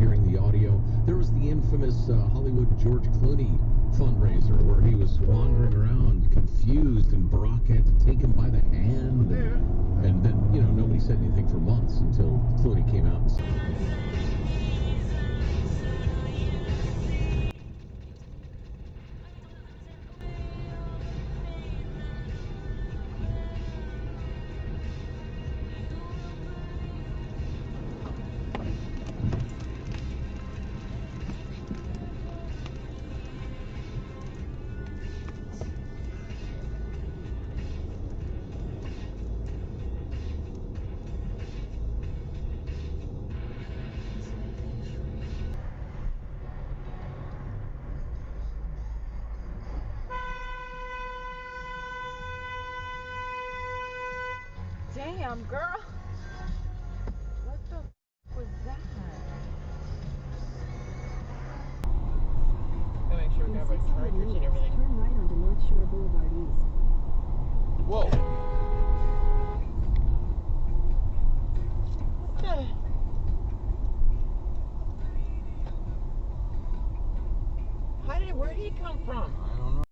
hearing the audio. There was the infamous Hollywood George Clooney fundraiser where he was wandering around confused and Barack had to take him by the hand. And then, you know, nobody said anything for months until Clooney came out and said, Damn, girl. What the f was that? I make sure we have our chargers and everything. Turn right onto North Shore Boulevard East. Whoa. Where did he come from? I don't know.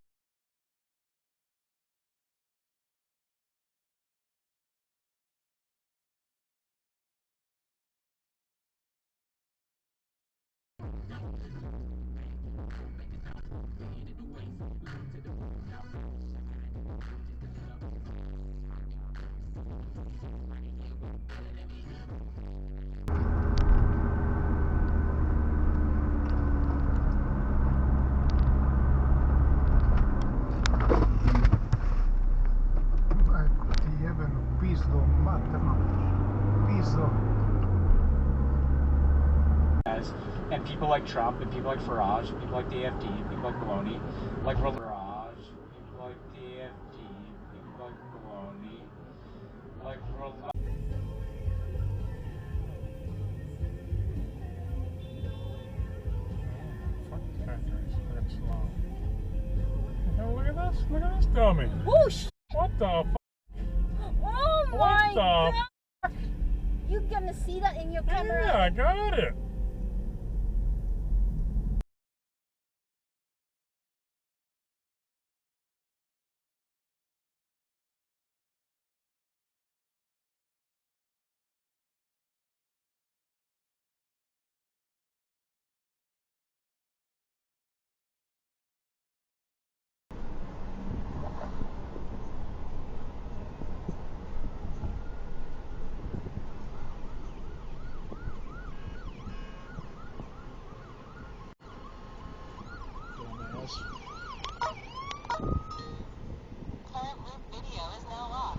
And people like Trump, and people like Farage, people like the AFD, people like Maloney, like Farage, people like the AFD, people like Maloney, like Fuck that guy's that's slow. Oh, look at this! Look at this dummy! Whoosh! What the fuck? Oh What my the god! You gonna see that in your camera? Yeah, I got it! Current loop video is now off.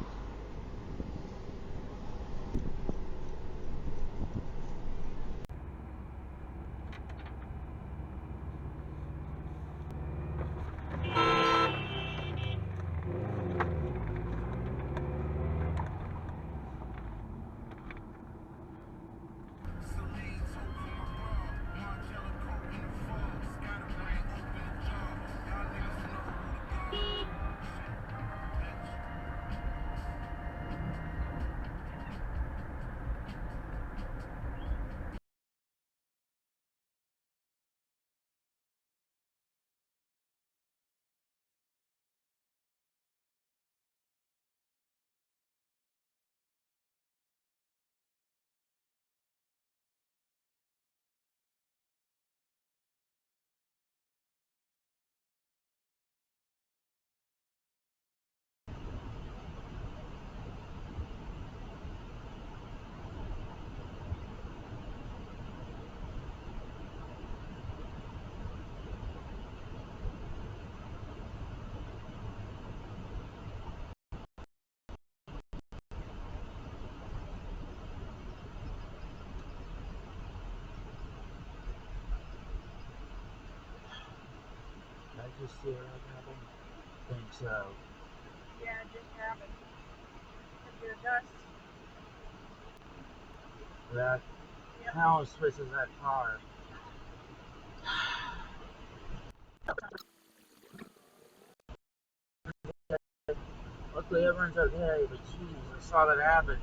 I just see what happened. Think so. Yeah, it just happened. Could be the dust. That Yep. how switches that car. Luckily everyone's okay, but jeez, I saw that happen.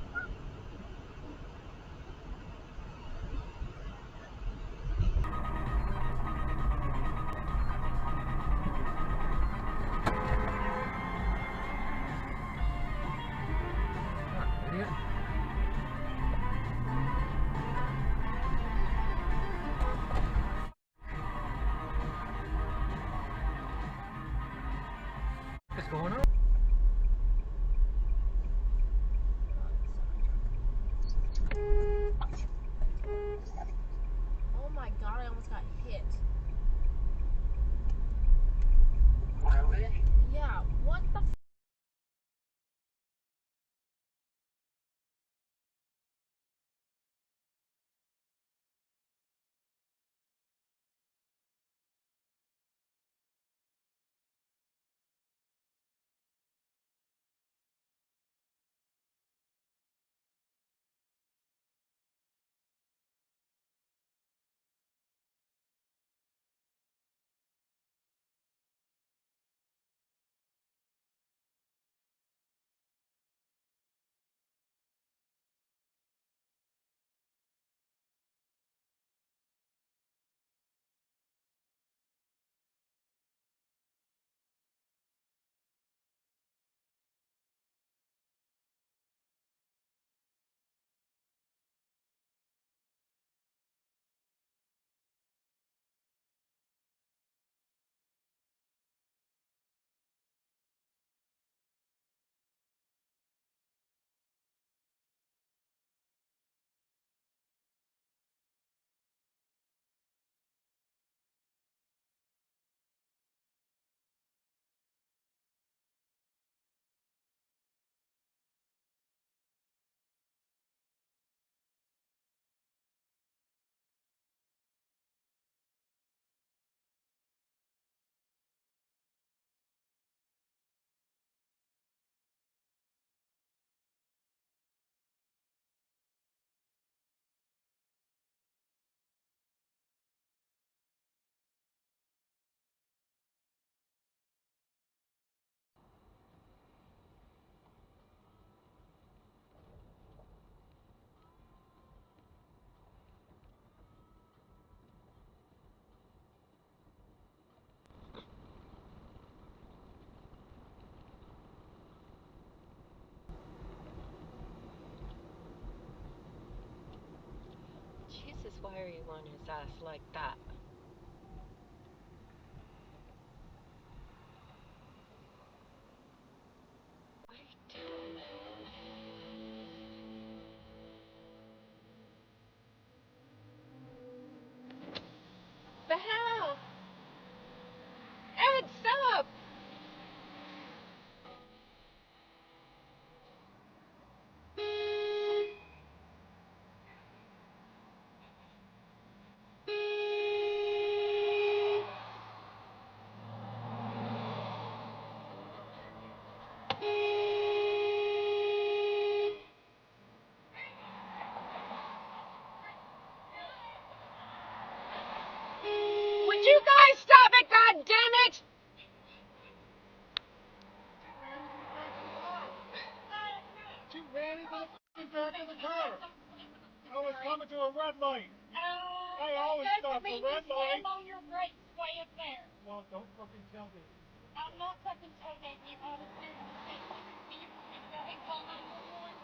Why are you on his ass like that? What are you doing? The hell? Ed, stop! Would you guys stop it, goddammit? She ran into the f***ing back of the car. I was coming to a red light. I always stop for red light. On your brakes way up there. Well, don't fucking tell me. I'm not fucking telling you how to do this. You fucking call 911.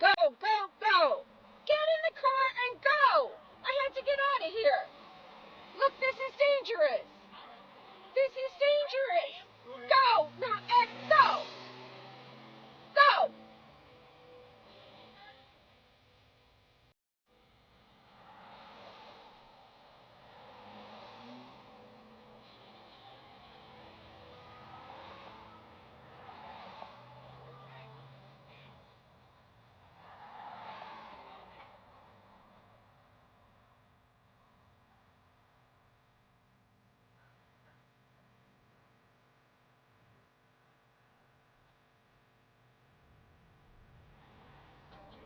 Go, go, go! Get in the car and go! I had to get out of here! Look, this is dangerous!